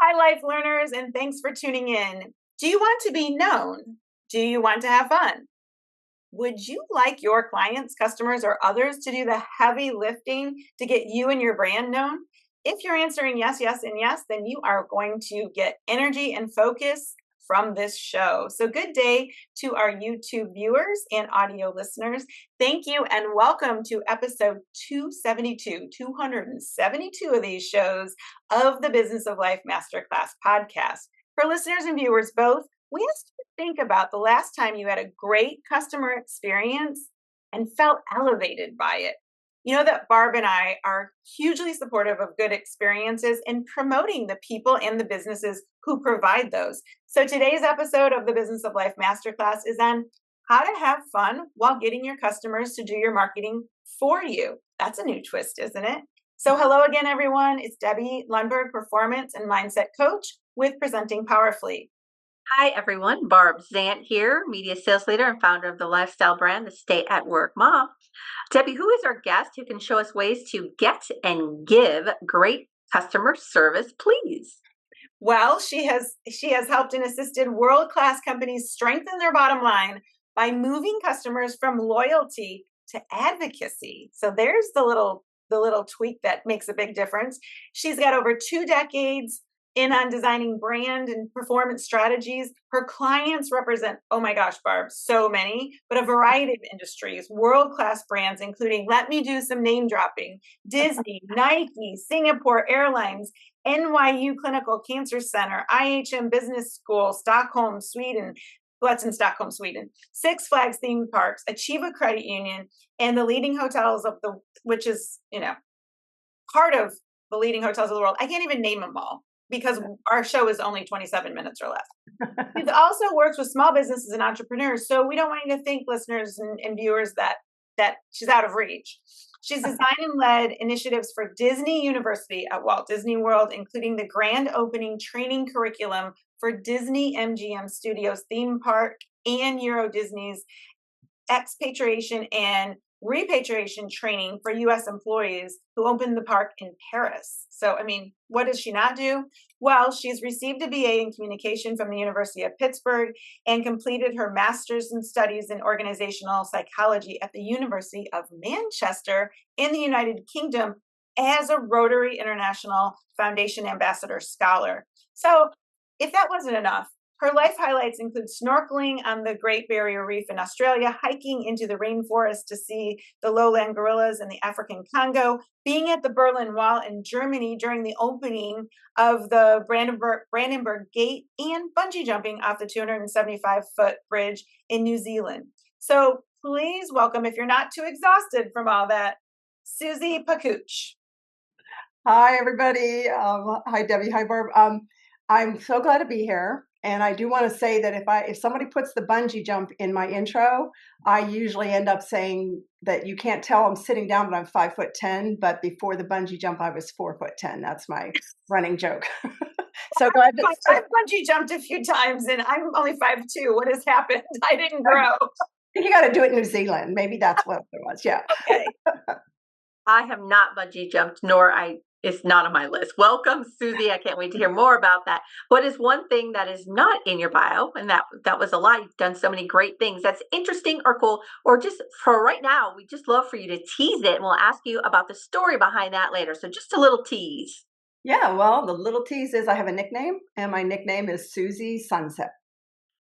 Hi, life learners, and thanks for tuning in. Do you want to be known? Do you want to have fun? Would you like your clients, customers, or others to do the heavy lifting to get you and your brand known? If you're answering yes, yes, and yes, then you are going to get energy and focus from this show. So, good day to our YouTube viewers and audio listeners. Thank you and welcome to episode 272 of these shows of the Business of Life Masterclass podcast. For listeners and viewers both, we asked you to think about the last time you had a great customer experience and felt elevated by it. You know that Barb and I are hugely supportive of good experiences and promoting the people and the businesses who provide those. So today's episode of the Business of Life Masterclass is on how to have fun while getting your customers to do your marketing for you. That's a new twist, isn't it? So hello again, everyone. It's Debbie Lundberg, Performance and Mindset Coach with Presenting Powerfully. Hi, everyone. Barb Zant here, media sales leader and founder of the lifestyle brand, The Stay at Work Mom. Debbie, who is our guest who can show us ways to get and give great customer service, please? Well, she has helped and assisted world-class companies strengthen their bottom line by moving customers from loyalty to advocacy. So there's the little tweak that makes a big difference. She's got over 2 decades in on designing brand and performance strategies. Her clients represent, oh my gosh, Barb, so many, but a variety of industries, world-class brands, including, let me do some name dropping, Disney, Nike, Singapore Airlines, NYU Clinical Cancer Center, IHM Business School, Stockholm, Sweden. What's in Stockholm, Sweden? Six Flags theme parks, Achieva Credit Union, and the leading hotels of the, which is, part of the leading hotels of the world. I can't even name them all, because our show is only 27 minutes or less. It also works with small businesses and entrepreneurs. So we don't want you to think, listeners and viewers, that she's out of reach. She's designed and led initiatives for Disney University at Walt Disney World, including the grand opening training curriculum for Disney MGM Studios theme park and Euro Disney's expatriation and repatriation training for U.S. employees who opened the park in Paris. So, what does she not do? Well, she's received a BA in communication from the University of Pittsburgh and completed her master's in studies in organizational psychology at the University of Manchester in the United Kingdom as a Rotary International Foundation Ambassador Scholar. So, if that wasn't enough, her life highlights include snorkeling on the Great Barrier Reef in Australia, hiking into the rainforest to see the lowland gorillas in the African Congo, being at the Berlin Wall in Germany during the opening of the Brandenburg Gate, and bungee jumping off the 275-foot bridge in New Zealand. So please welcome, if you're not too exhausted from all that, Susie Pecuch. Hi, everybody. Hi, Debbie. Hi, Barb. I'm so glad to be here. And I do want to say that if somebody puts the bungee jump in my intro, I usually end up saying that you can't tell I'm sitting down, but I'm 5'10", but before the bungee jump, I was 4'10". That's my running joke. So go ahead. I've bungee jumped a few times and I'm only 5'2". What has happened? I didn't grow. You got to do it in New Zealand. Maybe that's what it was. Yeah. Okay. I have not bungee jumped, it's not on my list. Welcome, Susie. I can't wait to hear more about that. What is one thing that is not in your bio? And that was a lie. You've done so many great things. That's interesting or cool. Or just for right now, we just love for you to tease it. And we'll ask you about the story behind that later. So just a little tease. Yeah, well, the little tease is I have a nickname, and my nickname is Susie Sunset.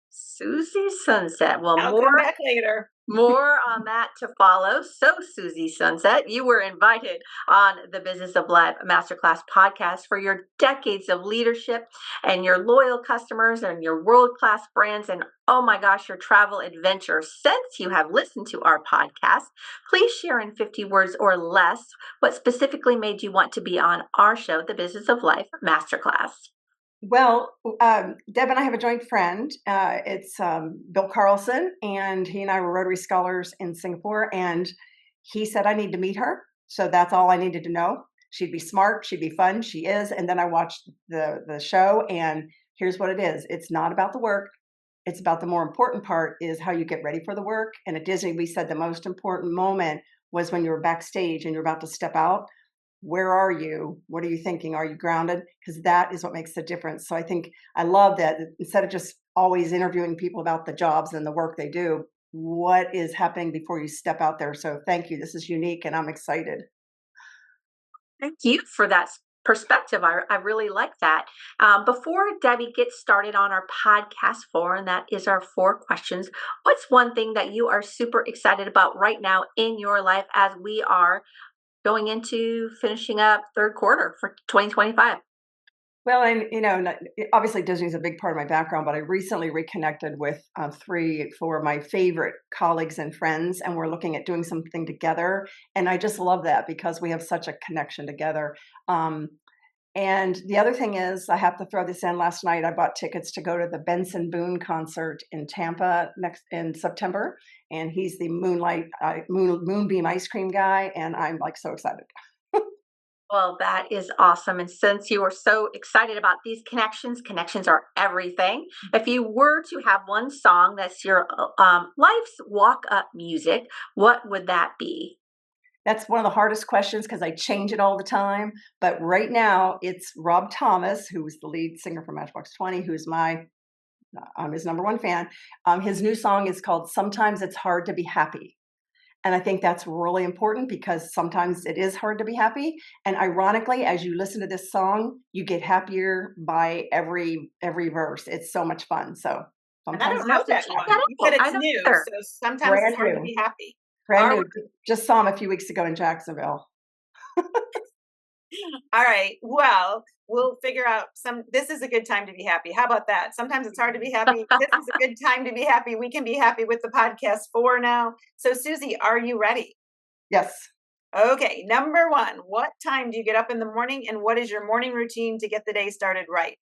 Susie Sunset. Well, I'll come back later. More on that to follow. So, Susie Sunset, you were invited on the Business of Life Masterclass podcast for your decades of leadership and your loyal customers and your world-class brands and, oh my gosh, your travel adventure. Since you have listened to our podcast, please share in 50 words or less what specifically made you want to be on our show, the Business of Life Masterclass. Well, Deb and I have a joint friend. It's Bill Carlson, and he and I were Rotary Scholars in Singapore, and he said I need to meet her. So that's all I needed to know. She'd be smart. She'd be fun. She is. And then I watched the show, and here's what it is. It's not about the work. It's about the more important part is how you get ready for the work. And at Disney, we said the most important moment was when you were backstage and you're about to step out. where are you? What are you thinking? Are you grounded? Because that is what makes the difference. So I think I love that instead of just always interviewing people about the jobs and the work they do, what is happening before you step out there. So thank you. This is unique and I'm excited. Thank you for that perspective. I really like that. Before Debbie gets started on our podcast and that is our 4 questions, what's one thing that you are super excited about right now in your life as we are going into finishing up third quarter for 2025? Well, and obviously Disney's a big part of my background, but I recently reconnected with 4 of my favorite colleagues and friends, and we're looking at doing something together. And I just love that because we have such a connection together. Um, and the other thing is, I have to throw this in. Last night, I bought tickets to go to the Benson Boone concert in Tampa next in September, and he's the Moonbeam ice cream guy, and I'm like so excited. Well, that is awesome. And since you are so excited about these connections, connections are everything. If you were to have one song that's your life's walk up music, what would that be? That's one of the hardest questions because I change it all the time. But right now, it's Rob Thomas, who's the lead singer for Matchbox 20, who's I'm his number one fan. His new song is called "Sometimes It's Hard to Be Happy," and I think that's really important because sometimes it is hard to be happy. And ironically, as you listen to this song, you get happier by every verse. It's so much fun. So And I sometimes don't I'll know have to that check one. that You out. said I it's don't new, either. so sometimes it's brand hard to new, be happy. brand All new. Just saw him a few weeks ago in Jacksonville. All right. Well, we'll figure out this is a good time to be happy. How about that? Sometimes it's hard to be happy. This is a good time to be happy. We can be happy with the podcast 4 now. So, Susie, are you ready? Yes. Okay. Number 1, what time do you get up in the morning and what is your morning routine to get the day started right?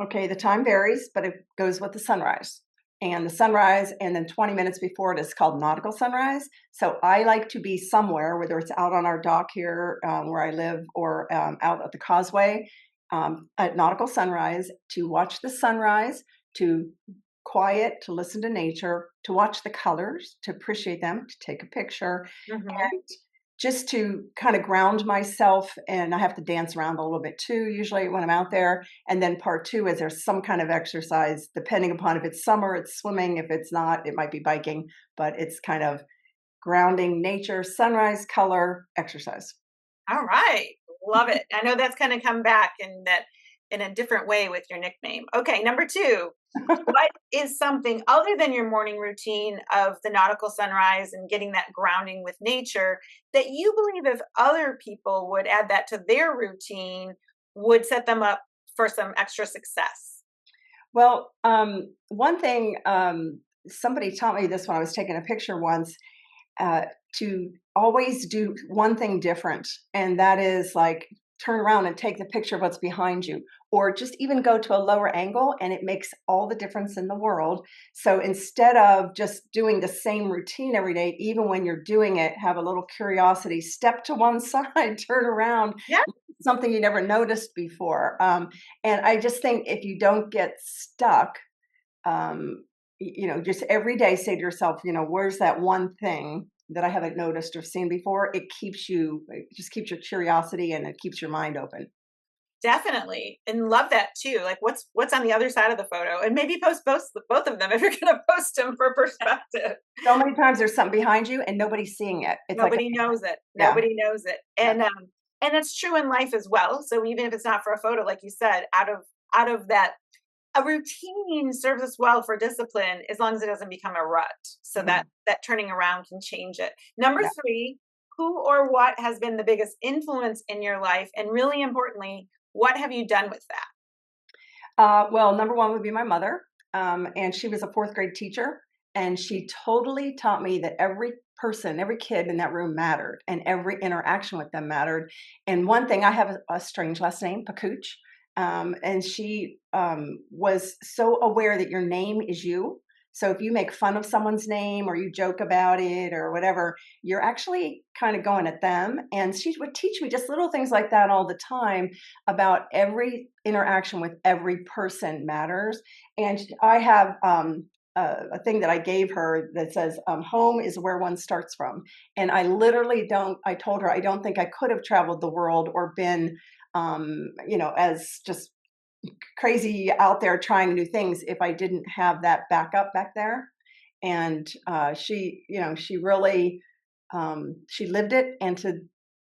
Okay, the time varies, but it goes with the sunrise. And the sunrise, and then 20 minutes before it is called nautical sunrise. So I like to be somewhere, whether it's out on our dock here where I live or out at the causeway at nautical sunrise to watch the sunrise, to quiet, to listen to nature, to watch the colors, to appreciate them, to take a picture, Mm-hmm. just to kind of ground myself. And I have to dance around a little bit too, usually when I'm out there. And then part 2 is there's some kind of exercise, depending upon if it's summer, it's swimming. If it's not, it might be biking, but it's kind of grounding nature, sunrise, color, exercise. All right. Love it. I know that's going to come back in a different way with your nickname. Okay, number 2. What is something other than your morning routine of the nautical sunrise and getting that grounding with nature that you believe if other people would add that to their routine would set them up for some extra success? Well, one thing, somebody taught me this when I was taking a picture once, uh, to always do one thing different. And that is like turn around and take the picture of what's behind you, or just even go to a lower angle, and it makes all the difference in the world. So instead of just doing the same routine every day, even when you're doing it, have a little curiosity, step to one side, turn around, Yeah. something you never noticed before. And I just think if you don't get stuck, um, just every day say to yourself, where's that one thing that I haven't noticed or seen before? It just keeps your curiosity and it keeps your mind open. Definitely. And love that too. Like what's on the other side of the photo? And maybe post both of them if you're going to post them for perspective. So many times there's something behind you and nobody's seeing it. It's like, Nobody knows it. yeah, Nobody knows it. yeah, And it's true in life as well. So even if it's not for a photo, like you said, out of that, a routine serves us well for discipline as long as it doesn't become a rut. So mhm, that turning around can change it. Number yeah. 3, who or what has been the biggest influence in your life? And really importantly, what have you done with that? Well, number one would be my mother. And she was a 4th grade teacher. And she totally taught me that every person, every kid in that room mattered and every interaction with them mattered. And one thing, I have a strange last name, Pecuch. And she was so aware that your name is you. So if you make fun of someone's name or you joke about it or whatever, you're actually kind of going at them. And she would teach me just little things like that all the time about every interaction with every person matters. And I have a thing that I gave her that says, home is where one starts from. And I literally don't, I told her, I don't think I could have traveled the world or been, as just crazy out there trying new things if I didn't have that backup back there. And she really, she lived it, and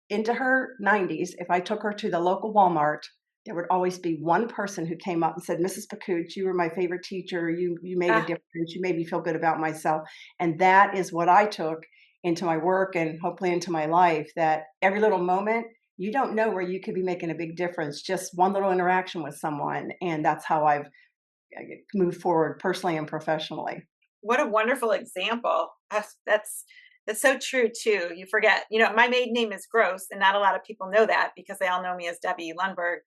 into her 90s, if I took her to the local Walmart, there would always be one person who came up and said, "Mrs. Pecuch, you were my favorite teacher. You made a Ah, difference. You made me feel good about myself." And that is what I took into my work and hopefully into my life, that every little moment, you don't know where you could be making a big difference. Just one little interaction with someone. And that's how I've moved forward personally and professionally. what a wonderful example. That's so true too. You forget, my maiden name is Gross, and not a lot of people know that because they all know me as Debbie Lundberg.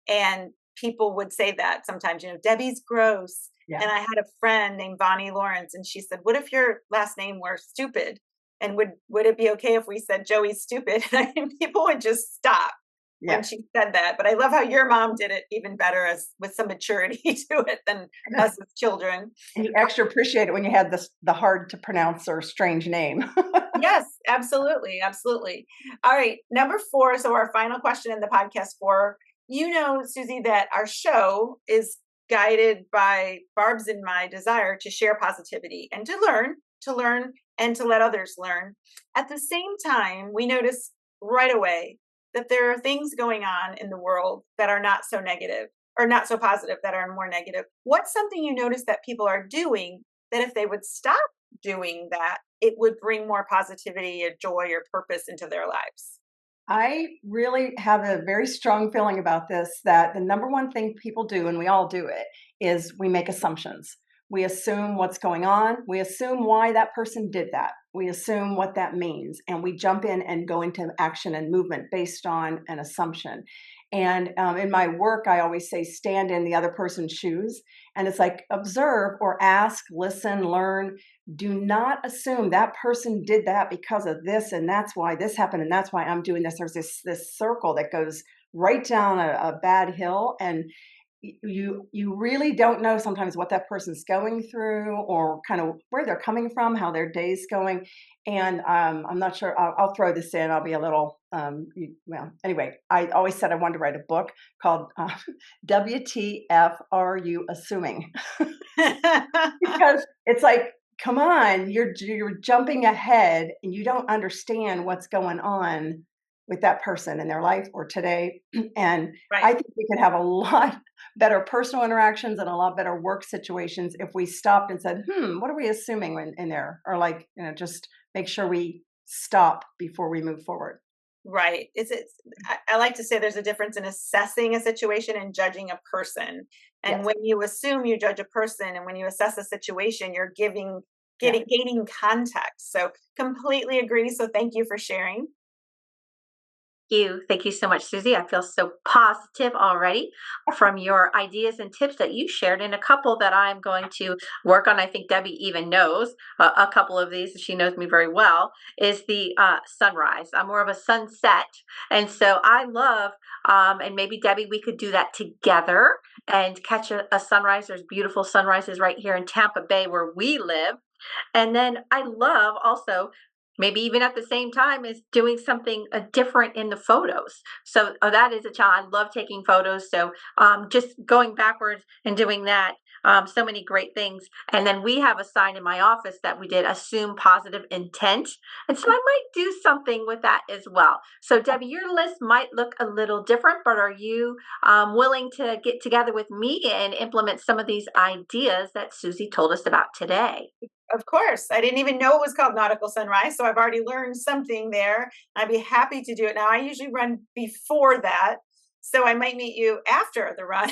And people would say that sometimes, Debbie's Gross. Yeah. And I had a friend named Bonnie Lawrence, and she said, "What if your last name were Stupid? And would it be okay if we said Joey's Stupid?" And people would just stop when Yeah. she said that. But I love how your mom did it even better, as with some maturity to it than us as children. And you extra appreciate it when you had the hard to pronounce or strange name. Yes, absolutely. Absolutely. All right. Number 4. So, our final question in the podcast for, Susie, that our show is guided by Barb's and my desire to share positivity and to learn and to let others learn. At the same time, we notice right away that there are things going on in the world that are not so negative, or not so positive, that are more negative. What's something you notice that people are doing that if they would stop doing that, it would bring more positivity or joy or purpose into their lives? I really have a very strong feeling about this, that the number one thing people do, and we all do it, is we make assumptions. We assume what's going on. We assume why that person did that. We assume what that means. And we jump in and go into action and movement based on an assumption. And in my work, I always say, stand in the other person's shoes. And it's like, observe or ask, listen, learn. Do not assume that person did that because of this, and that's why this happened, and that's why I'm doing this. There's this circle that goes right down a bad hill, and you really don't know sometimes what that person's going through, or kind of where they're coming from, how their day's going. And I'm not sure. I'll throw this in. I'll be a little. Well, anyway, I always said I wanted to write a book called "WTF Are You Assuming?" Because it's like, come on, you're jumping ahead and you don't understand what's going on with that person in their life or today. And I Right. think we could have a lot better personal interactions and a lot better work situations if we stopped and said, what are we assuming in there? Or like, just make sure we stop before we move forward. Right. I like to say there's a difference in assessing a situation and judging a person. And Yes. when you assume, you judge a person, and when you assess a situation, you're Yeah. gaining context. So, completely agree. So, thank you for sharing. You. Thank you so much, Susie. I feel so positive already from your ideas and tips that you shared, and a couple that I'm going to work on. I think Debbie even knows a couple of these. She knows me very well. Is the sunrise. I'm more of a sunset, and so I love. And maybe Debbie, we could do that together and catch a sunrise. There's beautiful sunrises right here in Tampa Bay where we live. And then I love also, maybe even at the same time, is doing something different in the photos. So that is a challenge. I love taking photos. So just going backwards and doing that. So many great things. And then we have a sign in my office that we did assume positive intent. And so I might do something with that as well. So Debbie, your list might look a little different, but are you willing to get together with me and implement some of these ideas that Susie told us about today? Of course. I didn't even know it was called Nautical Sunrise. So, I've already learned something there. I'd be happy to do it. Now, I usually run before that. So, I might meet you after the run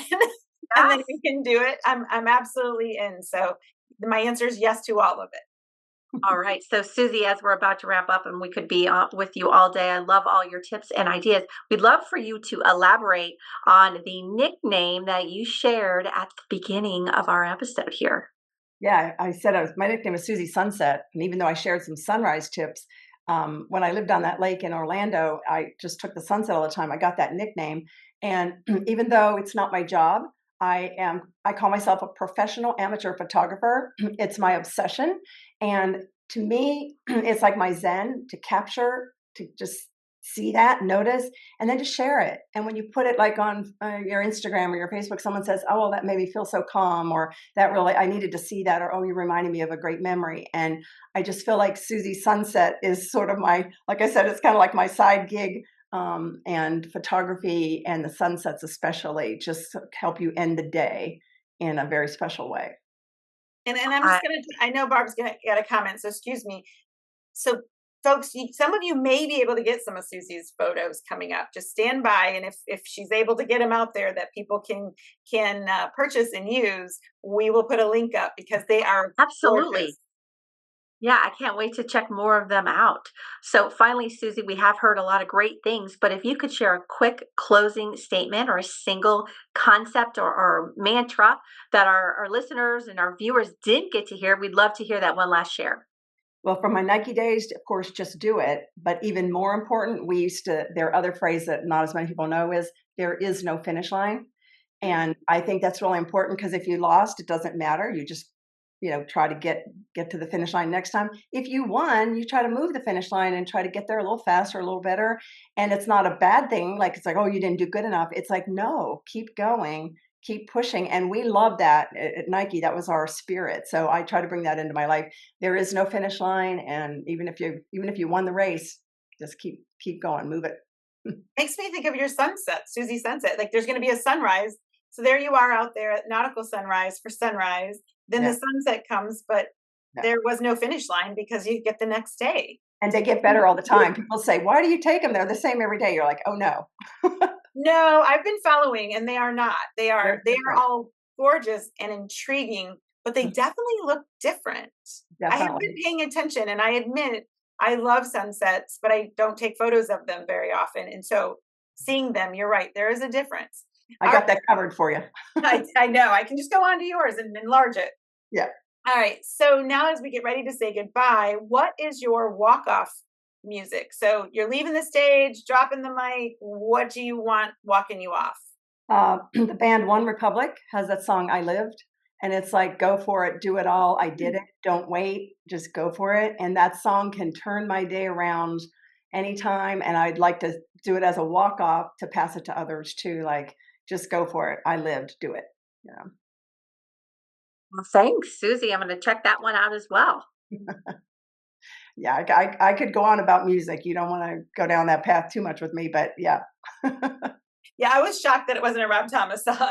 and then Yes. we can do it. I'm absolutely in. So, my answer is yes to all of it. All right. So, Susie, as we're about to wrap up, and we could be with you all day, I love all your tips and ideas. We'd love for you to elaborate on the nickname that you shared at the beginning of our episode here. Yeah, I said my nickname was Susie Sunset, and even though I shared some sunrise tips, when I lived on that lake in Orlando, I just took the sunset all the time. I got that nickname, and even though it's not my job, I call myself a professional amateur photographer. It's my obsession. And to me, it's like my zen to capture, to just see that, notice, and then just share it. And when you put it like on your Instagram or your Facebook, someone says, "Oh, well, that made me feel so calm," or "That really, I needed to see that," or "Oh, you reminded me of a great memory." And I just feel like Susie Sunset is sort of my, like I said, it's kind of like my side gig. And photography and the sunsets especially just help you end the day in a very special way. And I'm I, just gonna. I know Barb's gonna get a comment, so excuse me. So, folks, some of you may be able to get some of Susie's photos coming up. Just stand by, and if she's able to get them out there that people can purchase and use, we will put a link up because they are gorgeous. absolutely. Yeah, I can't wait to check more of them out. So, finally, Susie, we have heard a lot of great things, but if you could share a quick closing statement or a single concept or mantra that our listeners and our viewers didn't get to hear, we'd love to hear that one last share. Well, from my Nike days, of course, just do it. But even more important, their other phrase that not as many people know is there is no finish line. And I think that's really important because if you lost, it doesn't matter. You just, try to get to the finish line next time. If you won, you try to move the finish line and try to get there a little faster, a little better. And it's not a bad thing. Like it's like, oh, you didn't do good enough. It's like, no, keep going, keep pushing. And we love that at Nike. That was our spirit. So I try to bring that into my life. There is no finish line. And even if you won the race, just keep going, move it. Makes me think of your sunset, Susie Sunset. Like there's going to be a sunrise. So there you are out there at nautical sunrise for sunrise. Then the Yeah. sunset comes, but Yeah. there was no finish line because you get the next day. And they get better all the time. People say, "Why do you take them? They're the same every day." You're like, "Oh no, No, I've been following and they are not. They they're are they are different." all gorgeous and intriguing, but they definitely look different. I have been Definitely. paying attention and I admit I love sunsets, but I don't take photos of them very often. And so seeing them, you're right, there is a difference. I All got right, that covered for you. I know. I can just go on to yours and enlarge it. Yeah. All right. So now as we get ready to say goodbye, what is your walk-off music? So you're leaving the stage, dropping the mic. What do you want walking you off? The band One Republic has that song "I Lived," and it's like, go for it, do it all. I did it. Don't wait, just go for it. And that song can turn my day around anytime. And I'd like to do it as a walk off to pass it to others too. Like, just go for it. I lived, do it. Well, thanks, Susie. I'm going to check that one out as well. Yeah, I could go on about music. You don't want to go down that path too much with me, but yeah. Yeah, I was shocked that it wasn't a Rob Thomas song. No,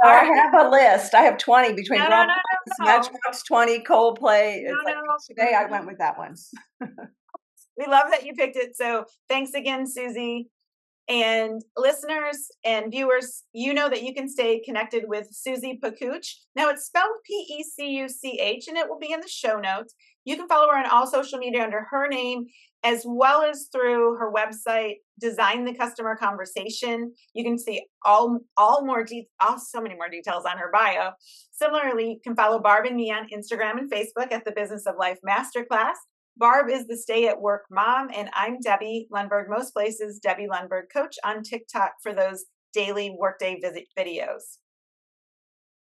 All I right. have a list. I have 20 between No, no, Rob no, Thomas, no, no. Matchbox 20, Coldplay. No, It's like no. today I went with that one. We love that you picked it. So thanks again, Susie. And listeners and viewers, you know that you can stay connected with Susie Pecuch. Now it's spelled Pecuch, and it will be in the show notes. You can follow her on all social media under her name, as well as through her website, Design the Customer Conversation. You can see so many more details on her bio. Similarly, you can follow Barb and me on Instagram and Facebook at the Business of Life Masterclass. Barb is the stay at work mom, and I'm Debbie Lundberg, most places, Debbie Lundberg Coach on TikTok for those daily workday visit videos.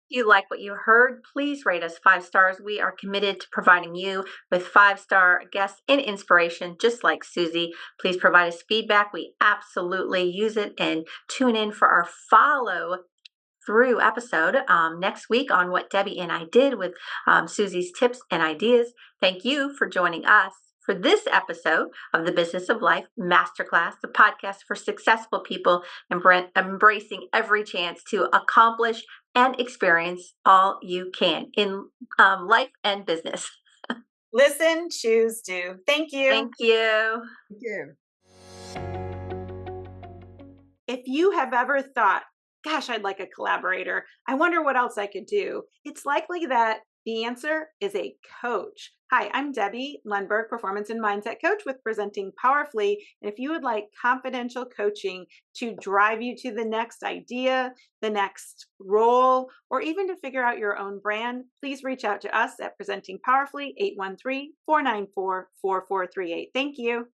If you like what you heard, please rate us 5 stars. We are committed to providing you with 5-star guests and inspiration, just like Susie. Please provide us feedback. We absolutely use it, and tune in for our follow through episode next week on what Debbie and I did with Susie's tips and ideas. Thank you for joining us for this episode of the Business of Life Masterclass, the podcast for successful people embracing every chance to accomplish and experience all you can in life and business. Listen, choose, do. Thank you. Thank you. Thank you. If you have ever thought, gosh, I'd like a collaborator, I wonder what else I could do, it's likely that the answer is a coach. Hi, I'm Debbie Lundberg, Performance and Mindset Coach with Presenting Powerfully. And if you would like confidential coaching to drive you to the next idea, the next role, or even to figure out your own brand, please reach out to us at Presenting Powerfully, 813-494-4438. Thank you.